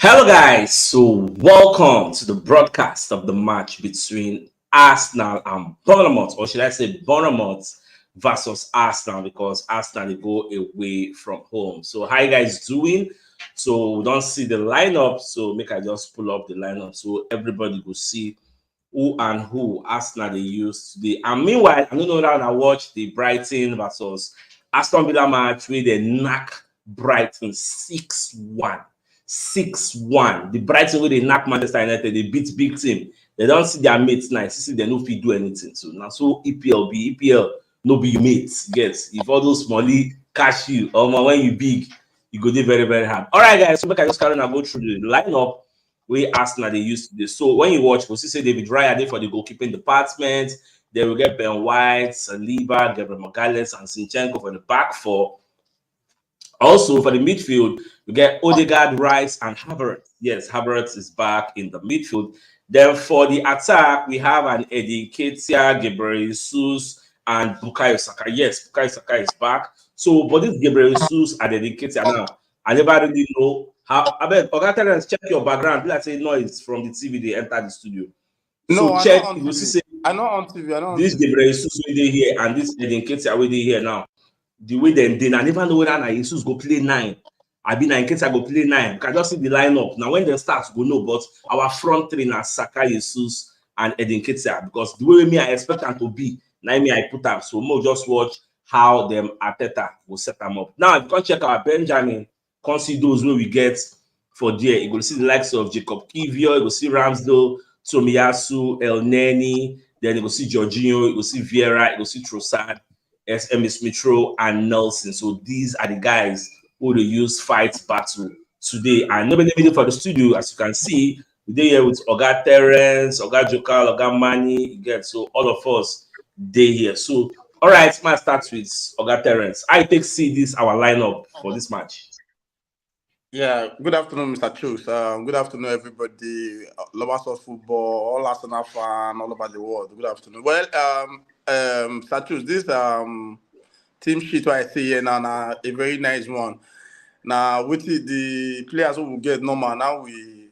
Hello, guys. So, welcome to the broadcast of the match between Arsenal and Bournemouth, or should I say Bournemouth versus Arsenal, because Arsenal they go away from home. So, how you guys doing? So, we don't see the lineup, so make I just pull up the lineup so everybody will see who and who Arsenal they use today. And meanwhile, I don't know that I watch the Brighton versus Aston Villa match where they knock Brighton 6-1. 6-1. The Brighton where they knock Manchester United, they beat big team. They don't see their mates nice. See, they no fit do anything. So now so EPL no be your mates. Yes. If all those money cash you, when you big, you go there very, very hard. All right, guys. So make I just carry and go through the lineup where Arsenal they used to do. So when you watch, we'll see say David Raya there for the goalkeeping department. They will get Ben White, Saliba, Gabriel Magalhaes, and Zinchenko for the back four. Also, for the midfield, we get Odegaard, Rice, and Havertz. Yes, Havertz is back in the midfield. Then for the attack, we have an Eddie Nketiah, Gabriel Jesus, and Bukayo Saka. Yes, Bukayo Saka is back. So, but this Gabriel Jesus and Eddie Nketiah now, I never really know how. I bet, Terence, check your background. Let's say noise from the TV, they enter the studio. No, so, check. You see, say, I know on TV. I know this Gabriel Jesus will be here, and this Eddie Nketiah will be here now. The way they I never know whether Jesus go play 9. I be in case I go play 9. Can just see the lineup. Now when they start, go no, but our front three are Saka, Jesus, and Edin Nketiah, because the way me I expect them to be, now me I put up. So more just watch how them Arteta will set them up. Now if you can check our Benjamin, can see those where we get for there. You will see the likes of Jacob Kivior, you will see Ramsdale, Tomiyasu, El Neni, then you will see Jorginho, you will see Vieira, you will see Trossard, SM Smith-Rowe, and Nelson. So these are the guys who they use fight battle today. And nobody video for the studio, as you can see, we're here with Oga Terence, Oga Jokal, Oga Mani. You get so all of us they here. So all right, my start with Oga Terence. I take see this our lineup for this match. Yeah, good afternoon, Mr. Chuks. Good afternoon, everybody. Lovers of football, all Arsenal fans all over the world. Good afternoon. Well, Mr. Chuks, this team sheet I see here now, a very nice one. Now, with the players who will get normal, now we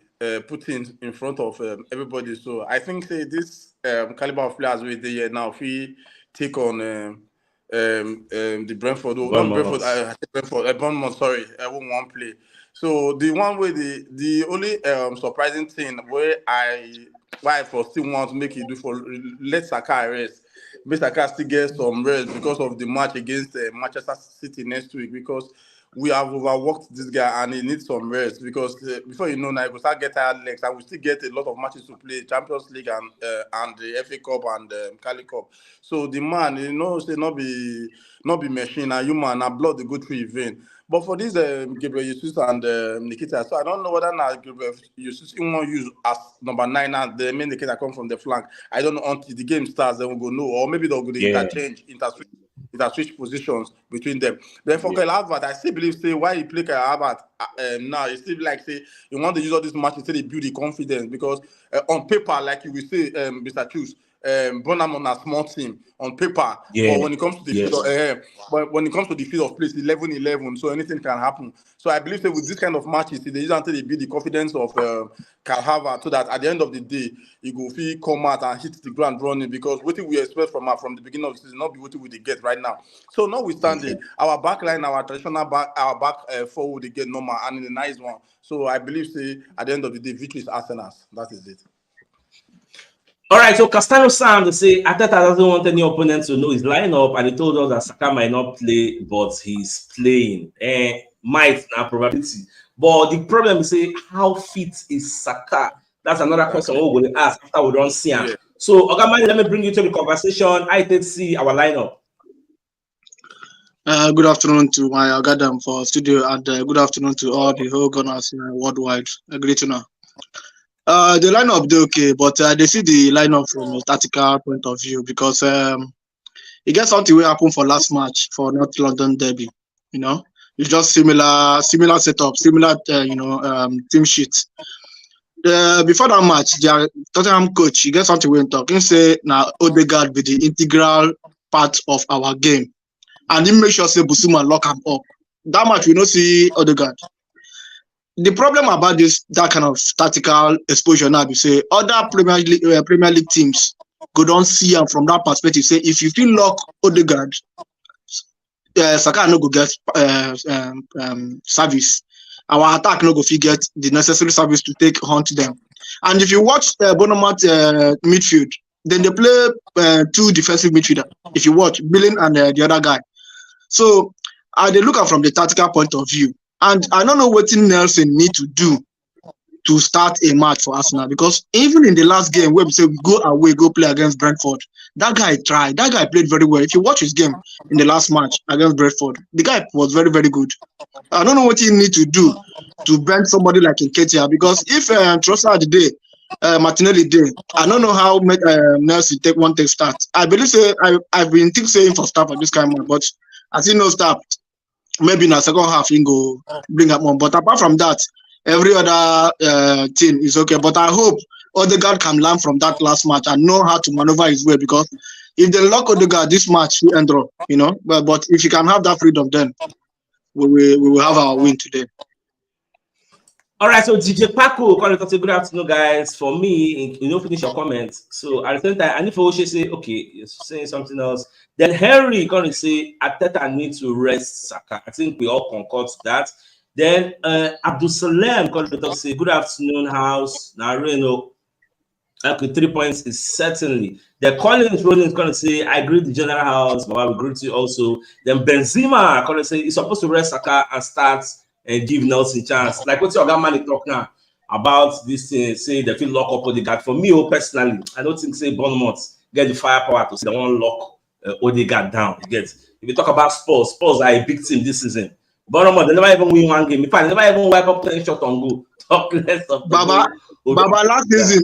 put in front of everybody. So I think say this caliber of players with the here now, if we take on the Brentford, Bournemouth, sorry, I won't want play. So the one way the only surprising thing where I still want to make it do for let Saka rest. Make Saka still get some rest because of the match against Manchester City next week, because we have overworked this guy and he needs some rest, because before you know now he will start getting tired legs, and we still get a lot of matches to play, Champions League and the FA Cup and Cali Cup. So the man, say not be machine and human and blood the good through his vein. But for this Gabriel Jesus and Nikita, so I don't know whether now Gabriel Jesus want to use as number 9 and the main Nikita come from the flank. I don't know until the game starts, then we'll go no, or maybe they'll go interswitch positions between them. Then for Kyle Havertz, I still believe say why he play Kyle Havertz now. It's still like say you want to use all this match instead of build the confidence, because on paper, like you will say, Mr. Chus, Bournemouth a small team on paper, but when it comes to the field, but when it comes to the field of play, 11-11, so anything can happen. So I believe that with this kind of matches, they use until they build the confidence of Kyle Havertz, so that at the end of the day, he go feel come out and hit the ground running, because what we expect from the beginning of the season, not be what we get right now. So notwithstanding, our back line, our traditional back forward, they get normal and in a nice one. So I believe say at the end of the day, victory is Arsenal's. That is it. All right, so Castano Sam say Arteta doesn't want any opponent to know his lineup, and he told us that Saka might not play, but he's playing. Might now probability. But the problem is say how fit is Saka? That's another question we're going to ask after we don't see him. Yeah. So Ogamani, let me bring you to the conversation. I did see our lineup. Good afternoon to my Ogadam for studio, and good afternoon to all the whole gunners worldwide. Great to know. The lineup they okay, but they see the lineup from a tactical point of view, because it gets something will happen for last match for North London Derby. It's just similar setup, similar team sheet. Before that match, their Tottenham coach, he gets something we talk. He say now Odegaard be the integral part of our game, and he make sure say Busuma lock him up. That match we don't see Odegaard. the problem about that kind of tactical exposure now, you say other Premier League teams go don't see them from that perspective. Say if you feel lock Odegaard, Saka no go get service. Our attack no go get the necessary service to take hunt them. And if you watch Bournemouth midfield, then they play two defensive midfielder. If you watch Billing and the other guy, so they look at from the tactical point of view. And I don't know what Nelson need to do to start a match for Arsenal, because even in the last game where we say we go away, go play against Brentford, that guy tried. That guy played very well. If you watch his game in the last match against Brentford, the guy was very, very good. I don't know what he need to do to bend somebody like Nketiah, because if Trossard today, Martinelli day, I don't know how Nelson take start. I believe I've been saying for start for this kind of, but I see no start. Maybe in the second half he go bring up more. But apart from that, every other team is okay. But I hope Odegaard can learn from that last match and know how to maneuver his way, because if they lock Odegaard this match, we end up, you know. But if you can have that freedom, then we will have our win today. All right, so DJ Paco, good afternoon, guys. For me, you know, finish your comments. So at the same time, I need for Oshe say, okay, you're saying something else. Then Henry gonna say Arteta needs to rest Saka. I think we all concord to that. Then Abdul Salam gonna say, good afternoon, house. Now Reno. Okay, 3 points is certainly. The Collins Rollins gonna say, I agree with the general house, but I will agree with you also. Then Benzema gonna say he's supposed to rest Saka and start and give Nelson chance. Like what's your man talk now about this thing, say they feel lock up Odegaard. For me, personally, I don't think say Bournemouth get the firepower to say they want lock Odegaard down. You get, if you talk about Spurs are a big team this season. Bournemouth, they never even win one game. In fact, they never even wipe up 10 shots on goal. Talk less of Baba, last season,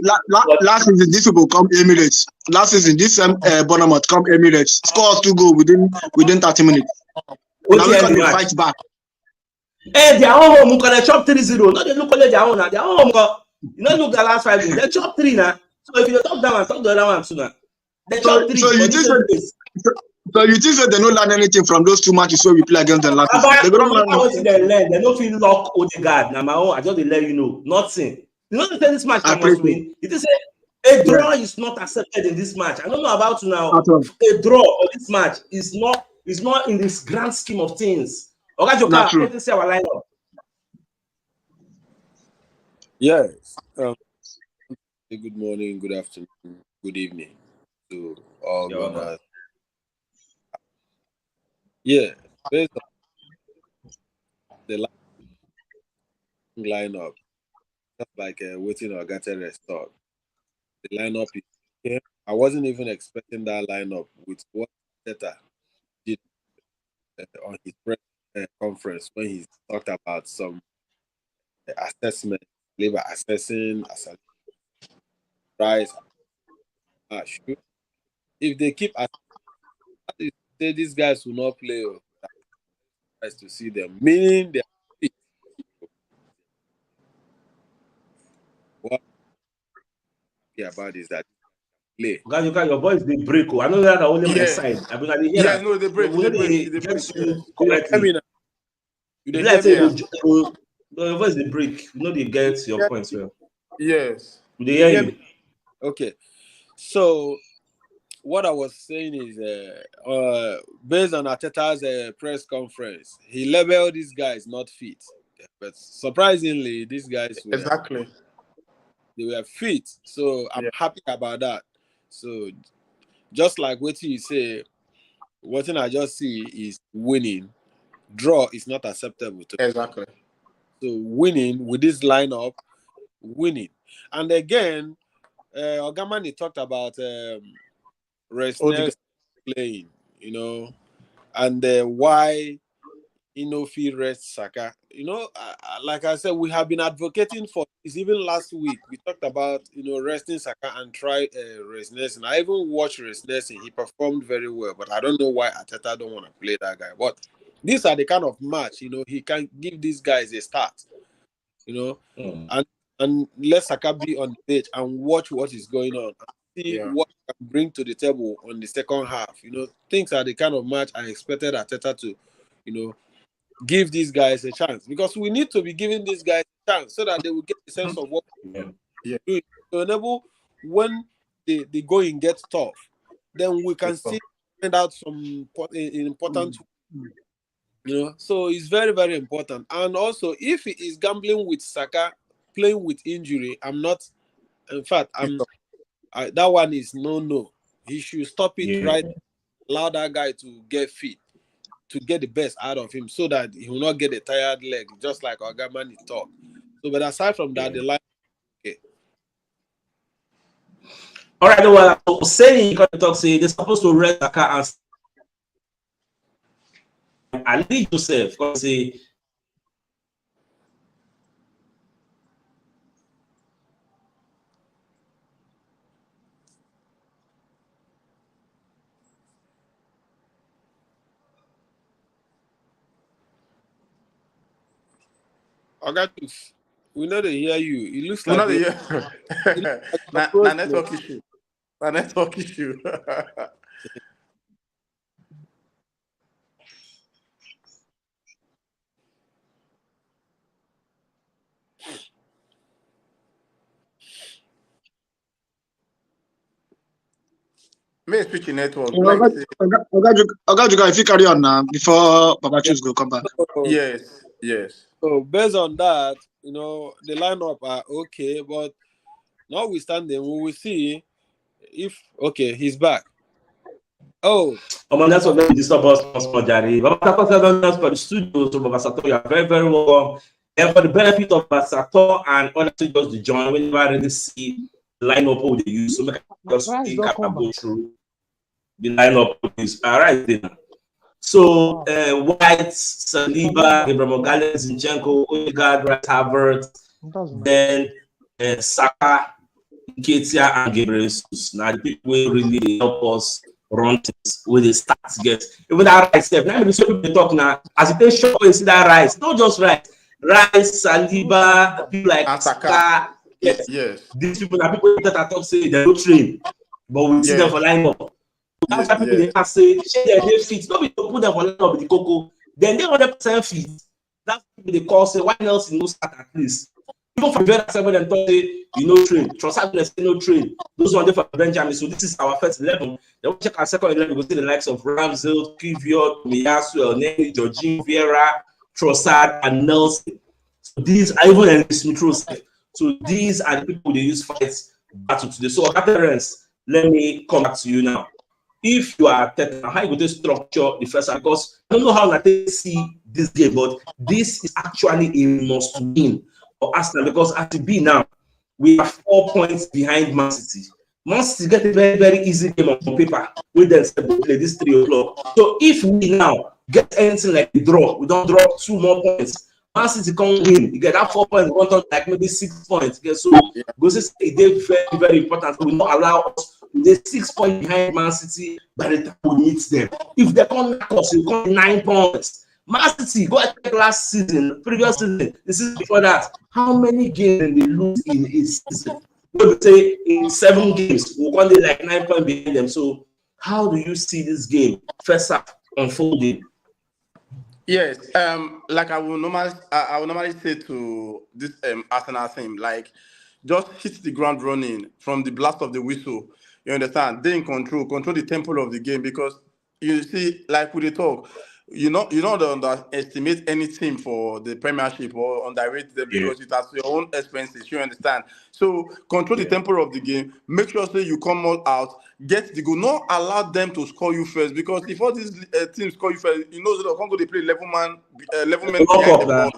this people come Emirates. Last season, this Bournemouth come Emirates. Scores 2 goals within 30 minutes. Now we can fight back. Hey, their own home, they chop 3-0. No, they look at their own. Their own home, you know, look the last 5 games. They chop 3 now. So if you top down and top the other one too now, they chop 3. So you think that they don't learn anything from those 2 matches where we play against them last season? They don't learn nothing. They don't feel lock Odegaard. Now my own, I just let you know nothing. You know, this match I must win. It is a draw is not accepted in this match. I don't know about you now. A draw on this match is not in this grand scheme of things. Okay, Joker, let's see our lineup. Yes. Good morning, good afternoon, good evening to all gunners. Yeah, based on the lineup, just like waiting or getting restored. The lineup is here. I wasn't even expecting that lineup with what Arteta did on his press conference when he talked about some assessment, labor assessing, price. If they keep assessing, say these guys will not play, nice to see them. Meaning they are fit. What I'm happy about is that play. Okay, your voice they break. I know that only my side. I mean, no, they break. Your voice they break. You know they get your points well. Yes. They hear you. Okay. So what I was saying is, based on Arteta's press conference, he labeled these guys not fit, but surprisingly, these guys were they were fit. So I'm happy about that. So just like what you say, what I just see is winning. Draw is not acceptable to me. Exactly. So winning with this lineup, winning, and again, Ogamani talked about Resness playing, you know, and why Inofi rest Saka. You know, like I said, we have been advocating for this. Even last week, we talked about, resting Saka and try Resness. And I even watched Resness and he performed very well. But I don't know why Arteta don't want to play that guy. But these are the kind of match, he can give these guys a start, and let Saka be on the pitch and watch what is going on. See what he can bring to the table on the second half. Things are the kind of match I expected Arteta to, give these guys a chance, because we need to be giving these guys chance so that they will get a sense of what Yeah. doing. So enable when the going gets tough, then we can still find out some important, So it's very, very important. And also, if he is gambling with Saka, playing with injury, that one is no. He should stop it right. Allow that guy to get fit, to get the best out of him, so that he will not get a tired leg, just like Ogamani talk. So, but aside from that, the line. Okay. All right, well, I was saying you got to talk. Say they're supposed to rest Saka and Ali Joseph because say. We know they hear you. It looks We like know the network issue. A network issue. May switch network. Oga, if you carry on now before Papa Choose go come back. Yes. So based on that, the lineup are okay, but notwithstanding, we will see if he's back. Oh, That's what they disturb us for Jari. For the studio, so Babasato, you are very, very welcome. And for the benefit of Babasato and other studios to join, we never really see the lineup of the use. So make us go through the lineup of this. All right, then. So White, Saliba, Gabriel Magalhaes, Zinchenko, Odegaard, Rice, Havertz, then Saka, Nketiah, and Gabriel Jesus. Now the people will really help us run things with the stats get. Even that Rice step. Now so people talk now. As you take short, you see that Rice. Not just Rice. Rice, Saliba, people like Saka. Yes. These people are people that are talk say they don't train, but we see them for lineup. That's why people they can say they fit. Nobody to put them for lineup with the Coco. Then they 100% fit. That's what they call say why else no start at least. Even for Vera 7 and 30, train. Trossard no train. Those ones for Benjamin. So this is our first 11. Then we check our second 11. We go see the likes of Ramsdale, Kivior, Miyasu, Elneny, Jorginho, Vieira, Trossard, and Nelson. So these are even Smith Rowe. So these are the people they use fights battle today. So parents, let me come back to you now. If you are how you go to structure the first one, because I don't know how I see this game, but this is actually a must win for Arsenal because as it be now, we are 4 points behind Man City. Man City get a very, very easy game on paper. We then play this 3 o'clock. So if we now get anything like a draw, we don't draw 2 more points. Man City can't win. You get that 4 points, we want like maybe 6 points. So because it's very, very important. We not allow us. They're 6 points behind Man City by the time we meet them. If they come knock us, we come 9 points. Man City, go ahead last season, previous season, the season before that. How many games did they lose in a season? We would say in 7 games, we're going to like 9 points behind them. So, how do you see this game first half unfolding? Yes, like I will normally say to this Arsenal team, like just hit the ground running from the blast of the whistle. You understand? They in control the tempo of the game because you see, like we talk, you don't underestimate any team for the Premiership or underrate them because it has your own expenses. You understand? So control the tempo of the game. Make sure say you come all out, get the goal. Not allow them to score you first because if all these teams score you first, they can't go. They play 11 men behind the ball.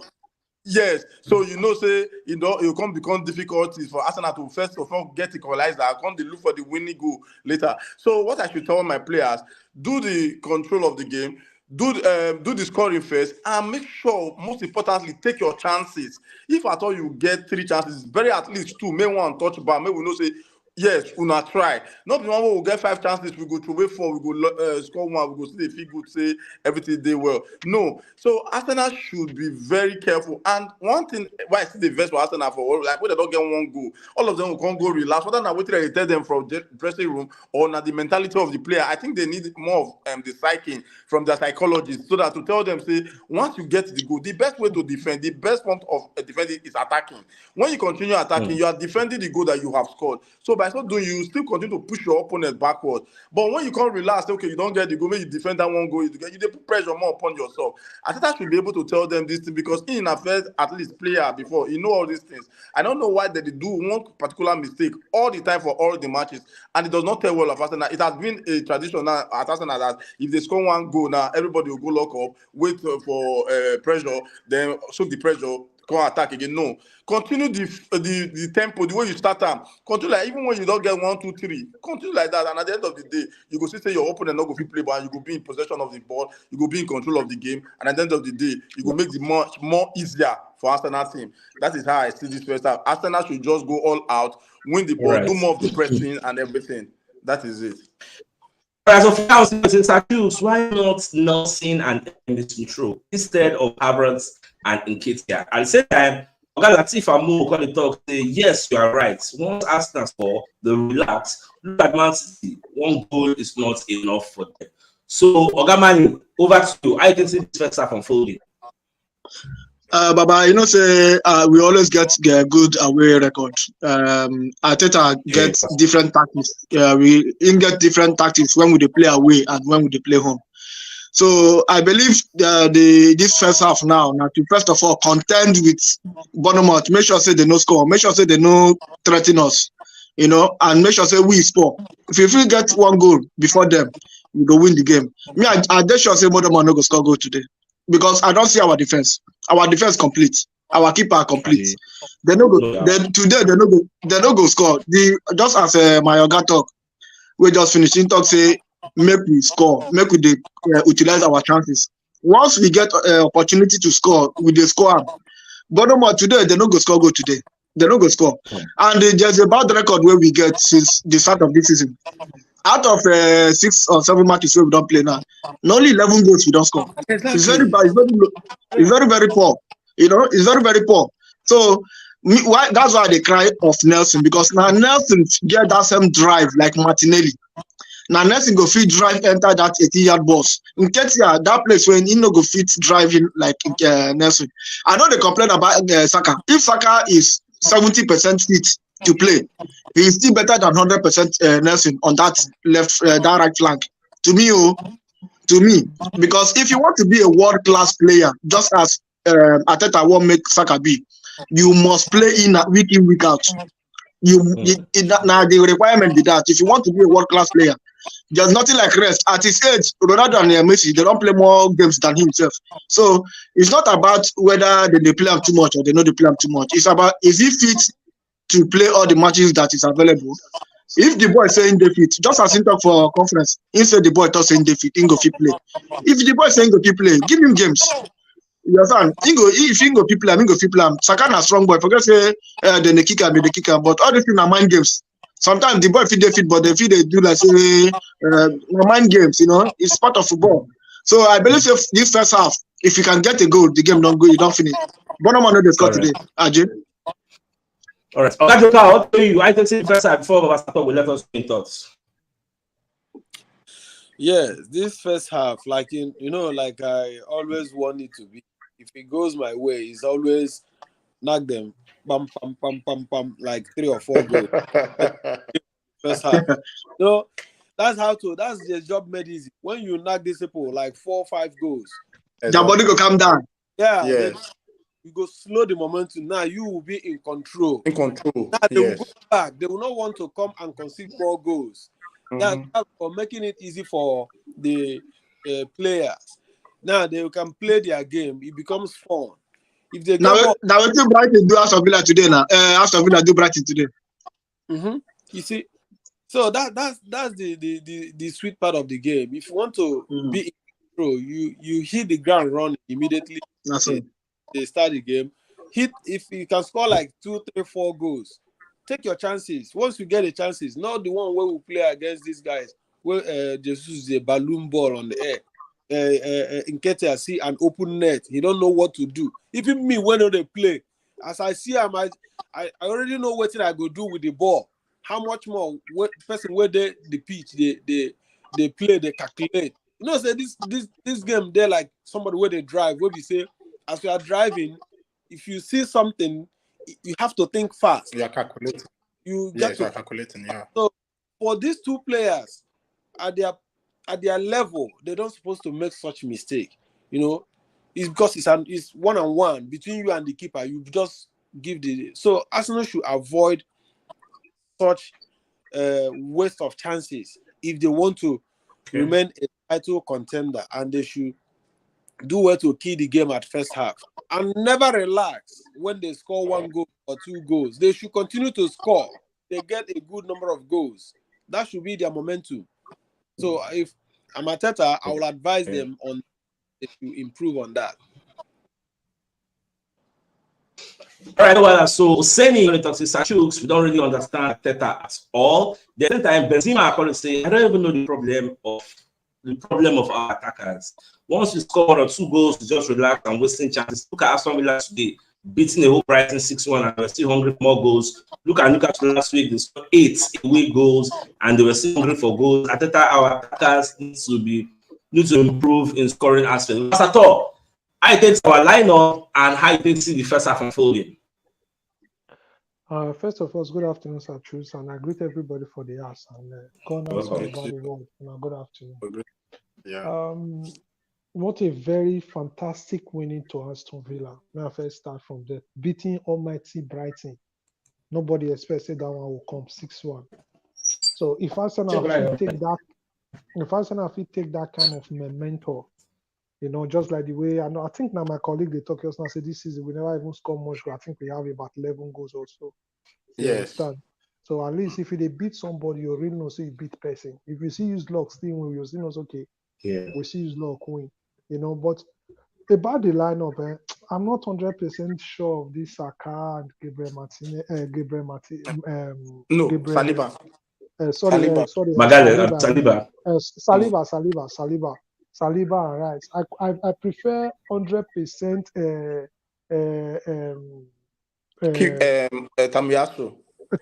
Yes, so say it can become difficulties for Arsenal to first of all get equalizer. They look for the winning goal later. So what I should tell my players: do the control of the game, do the scoring first, and make sure most importantly take your chances. If at all you get 3 chances, very at least 2, may 1 touch bar, may we know say Yes, we not try. Not the one who will get 5 chances, we go to wait for, we go score one, we go see the feel good, say everything they well. No. So Arsenal should be very careful. And one thing why I see the verse for Arsenal for like when they don't get one goal, all of them will come go relax. Whether not waiting they tell them from the dressing room or not the mentality of the player. I think they need more of the psyche from their psychologists so that to tell them, say, once you get the goal, the best way to defend, the best form of defending is attacking. When you continue attacking, you are defending the goal that you have scored. So by so doing, you still continue to push your opponent backward. But when you can't relax, okay, you don't get the goal, maybe you defend that one goal, you put pressure more upon yourself. I think I should be able to tell them this thing because in a first, at least player before, you know all these things. I don't know why they do one particular mistake all the time for all the matches, and it does not tell well of Arsenal. It has been a tradition now at Arsenal that if they score one goal now, everybody will go lock up, wait for pressure, then soak the pressure, come attack again. No. Continue the tempo, the way you start them. Continue like even when you don't get 1, 2, 3. Continue like that. And at the end of the day, you go see say your opponent not go fit play ball, and you go be in possession of the ball, you go be in control of the game, and at the end of the day, you go make the much more easier for Arsenal team. That is how I see this first half. Arsenal should just go all out, win the ball, do more of the pressing and everything. That is it. Right, so for now, CHUKS, why not Nelson and Emerson through instead of Havertz and Nketiah? At the same time, Latif Amu going to talk, say, yes, you are right. Once Arsenal score, they relax. Look at Man City. One goal is not enough for them. So, Ogamani, over to you. I can see this first half unfolding. Baba, you know, say we always get good away record. Arteta gets different tactics. We get different tactics when we play away and when we play home. So I believe this first half now to first of all contend with Bournemouth. Make sure say they no score. Make sure say they no threaten us. You know, and make sure say we score. If we get one goal before them, we go win the game. Me, I just sure say Bournemouth no go score goal today. Because I don't see our defense. Our defense complete. Our keeper complete. They no go. Today they no go score. Just as my Oga talk, we just finishing talk say make we score, make we utilize our chances. Once we get opportunity to score, we dey score. But no more today. They no go score goal today. They no go score. And there's a bad record where we get since the start of this season. Out of 6 or 7 matches where we don't play now, only 11 goals we don't score. Exactly. It's very bad. It's very, very poor. You know, it's very, very poor. So that's why they cry of Nelson, because now Nelson get that same drive like Martinelli. Now Nelson go fit drive enter that 18-yard box. In Nketiah, that place when he no go fit drive in like Nelson. I know they complain about Saka. If Saka is 70% fit to play, he is still better than 100% Nelson on that left, that right flank. To me, because if you want to be a world-class player, just as Arteta won't make Saka be, you must play in week out. Now the requirement be that if you want to be a world-class player, there's nothing like rest. At his age, Ronaldo and Messi, they don't play more games than himself. So it's not about whether they play him too much or they know they play him too much. It's about is he fit to play all the matches that is available. If the boy saying they fit, just as he talk for conference, instead the boy talk saying they fit, he go fit play. If the boy saying go fit play, give him games. You understand? If he go fit play, he go fit play. Saka na strong boy. Forget say then they kick him, but all these things are mind games. Sometimes the boy fit they fit, but they fit they do like say mind games. You know, it's part of football. So I believe if this first half, if you can get a goal, the game don't go, you don't finish. Bournemouth no dey score today. Ajay. All right. Okay, I'll tell you. I can see first half before we start with let us in thoughts. Yes, this first half, like like I always want it to be. If it goes my way, it's always knock them, pam, pam, pam, pam, pam, like 3 or 4 goals. First half. That's the job made easy. When you knock these people like 4 or 5 goals, their body go calm down. Yeah. You go slow the momentum. Now you will be in control. Now they will go back. They will not want to come and concede 4 goals. That's for making it easy for the players. Now they can play their game. It becomes fun. If they now what do Brighton do Aston Villa today? Now Aston Villa do Brighton today. You see, so that's the sweet part of the game. If you want to be in control, you hit the ground running immediately. That's it. They start the game. If you can score like 2, 3, 4 goals, take your chances. Once you get the chances, not the one where we play against these guys, where Jesus is a balloon ball on the air. Nketiah see an open net. He don't know what to do. Even me, when they play, as I see him, I already know what I go do with the ball. How much more person where the pitch, they play, they calculate. You know, say this game, they're like somebody where they drive, where we say, as you are driving, if you see something, you have to think fast. You are calculating. You are calculating, yeah. So for these two players, at their level, they don't supposed to make such mistake. You know, it's because it's one-on-one between you and the keeper. You just give so Arsenal should avoid such waste of chances if they want to remain a title contender, and they should do well to kill the game at first half and never relax when they score 1 goal or 2 goals. They should continue to score. They get a good number of goals. That should be their momentum. So if I'm Arteta, I will advise them on to improve on that. All right, well, so Seni, when it talks to CHUKS, we don't really understand Arteta at all. The same time, Benzema according to say, I don't even know the problem of our attackers. Once you score 1 or 2 goals, you just relax and wasting chances. Look at Aston Villa today, beating the whole Brighton 6-1, and they were still hungry for more goals. Look at Newcastle last week, they scored 8 away goals, and they were still hungry for goals. Arteta, our attackers need to improve in scoring aspects. As at all, how you think our lineup and how you think see the first half unfolding? First of all, good afternoon, Sir Truth, and I greet everybody for the house and corners all over the world. Good afternoon. Yeah. What a very fantastic winning to Aston Villa. May I first start from there. Beating almighty Brighton. Nobody expected that one will come 6-1. So if Arsenal take that kind of memento, you know, just like the way I think now my colleague they talk us now say this season we never even score much goal. I think we have about 11 goals or so. Yes. So at least if they beat somebody, you really know so you beat person. If you see use luck still win, you see us okay. Yeah. We see use luck win. You know, but about the lineup, I'm not 100% sure of this Saka and Gabriel Martinez. Saliba. Saliba and Rice. I prefer 100%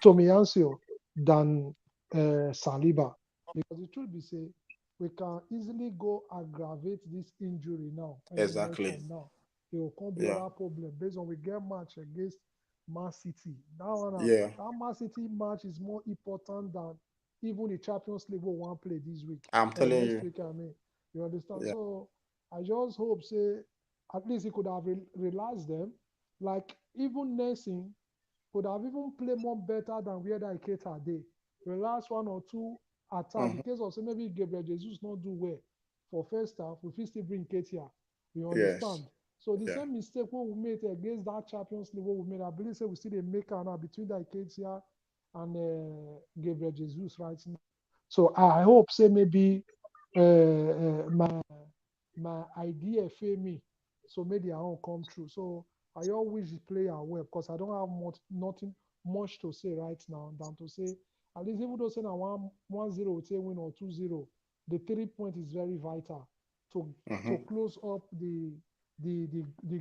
Tomiyasu than Saliba, because the truth be say we can easily go aggravate this injury now. Exactly. Now it will come be another problem based on we get match against Man City. That Man City match is more important than even the Champions League we want play this week. I'm telling next you. week, I mean, you understand? Yeah. So I just hope say at least he could have relaxed them. Like even Nelson could have even played more better than where they cater day. Relax 1 or 2 attack. In case of say maybe Gabriel Jesus not do well for first half, we still bring Ketia. You understand? Yes. So the same mistake what we made against that Champions League, what we made, I believe say we still make now between that Ketia and Gabriel Jesus right now. So I hope say maybe my idea fail me, so maybe I won't come true. So I always play well because I don't have nothing much to say right now than to say at least even though saying 1-0 we say win or 2-0, the 3 point is very vital to close up the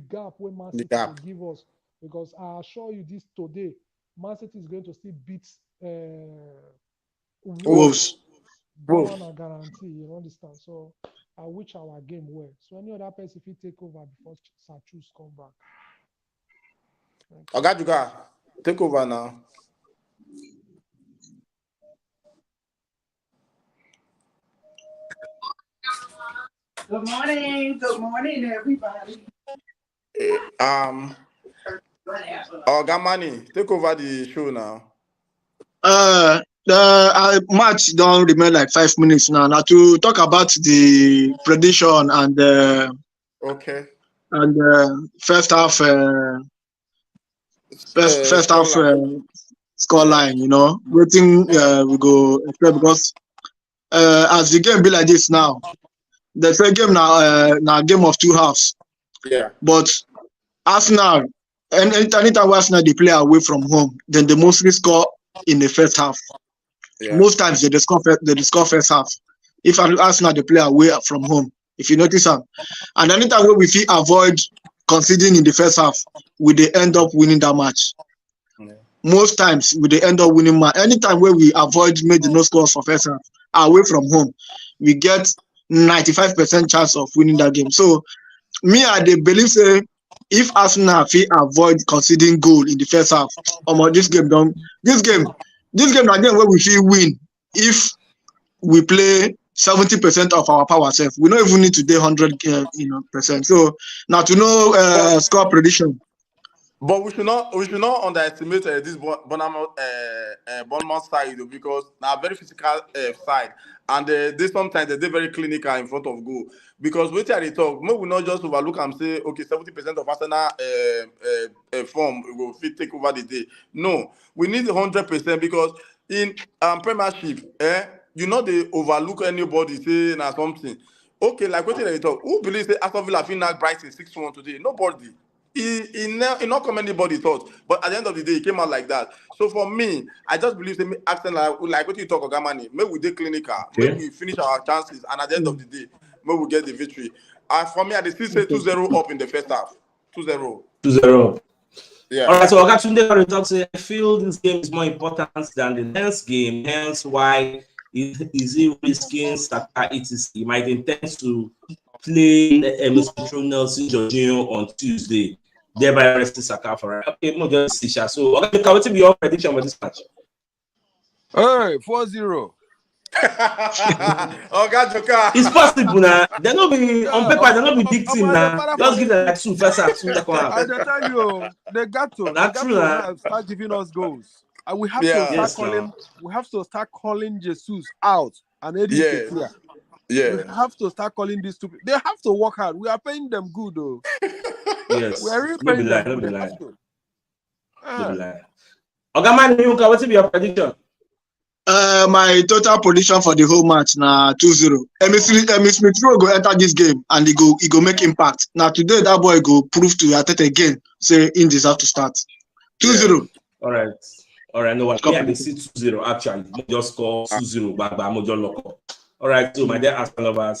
gap when Man City will give us, because I assure you this today, Man City is going to still beat Wolves. That one I guarantee, you understand? So I wish our game well. So any other person if he take over before CHUKS come back. Ogajuga, take over now. Good morning, everybody. Ogamani, take over the show now. The match don't remain like 5 minutes now. Now to talk about the prediction and first half score line, you know, waiting we go because as the game be like this now, the first game now game of 2 halves. Yeah. But Arsenal, and anytime Arsenal they play away from home, then they mostly score in the first half. Yeah. Most times they score first half. If Arsenal they play away from home, if you notice them, and anytime where we feel avoid conceding in the first half, we they end up winning that match. Yeah. Most times we they end up winning match. Anytime where we avoid made no scores for first half away from home, we get 95% chance of winning that game. So me, I dey believe say if Arsenal fit avoid conceding goal in the first half, this game na game where we fit win if we play 70% of our power self. We don't even need to do 100%. So now to know score prediction. But we should not underestimate this Bournemouth side though, because now very physical side, and they sometimes they very clinical in front of goal. Because wait till they talk, we will not just overlook and say okay 70% of Arsenal form will fit take over the day. No, we need 100% because in Premiership, you know they overlook anybody saying or something. Okay, like what they talk, who believes that Aston Villa finished Brighton 6-1 today? Nobody. He not come anybody thought, but at the end of the day, he came out like that. So for me, I just believe that Arsenal, like what you talk about, Gamani, maybe we did clinical, maybe we finish our chances, and at the end of the day, maybe we get the victory. For me, I still say 2-0 up in the first half. 2-0. 2-0. Yeah. All right, so Ogatunde talks. I feel this game is more important than the next game. Hence, why is he risking Saka? He might intend to play Petro Nelson Jorginho on Tuesday, thereby resting Saka for right. Okay, no, just see. So, okay, what will be your prediction for this match? Hey, 4-0. It's possible now. They're not be on paper. They're not be big team now. Just give them like 2 first half, 2 second half. I tell you, they got to now start giving us goals, and we have to start calling. We have to start calling Jesus out and Eddie Nketiah. Yeah. We have to start calling these two. They have to work hard. We are paying them good though. Yes. We are really paying them good. They have to. Ogaman, what will be your prediction? My total prediction for the whole match now 2-0. Emil Smith Rowe go enter this game and he go make impact. Now today that boy go prove to Arteta again say he deserve to start. 2-0. All right. No one. Yeah, they see 2-0 actually. Just score 2-0. All right. So my dear Arsenal lovers,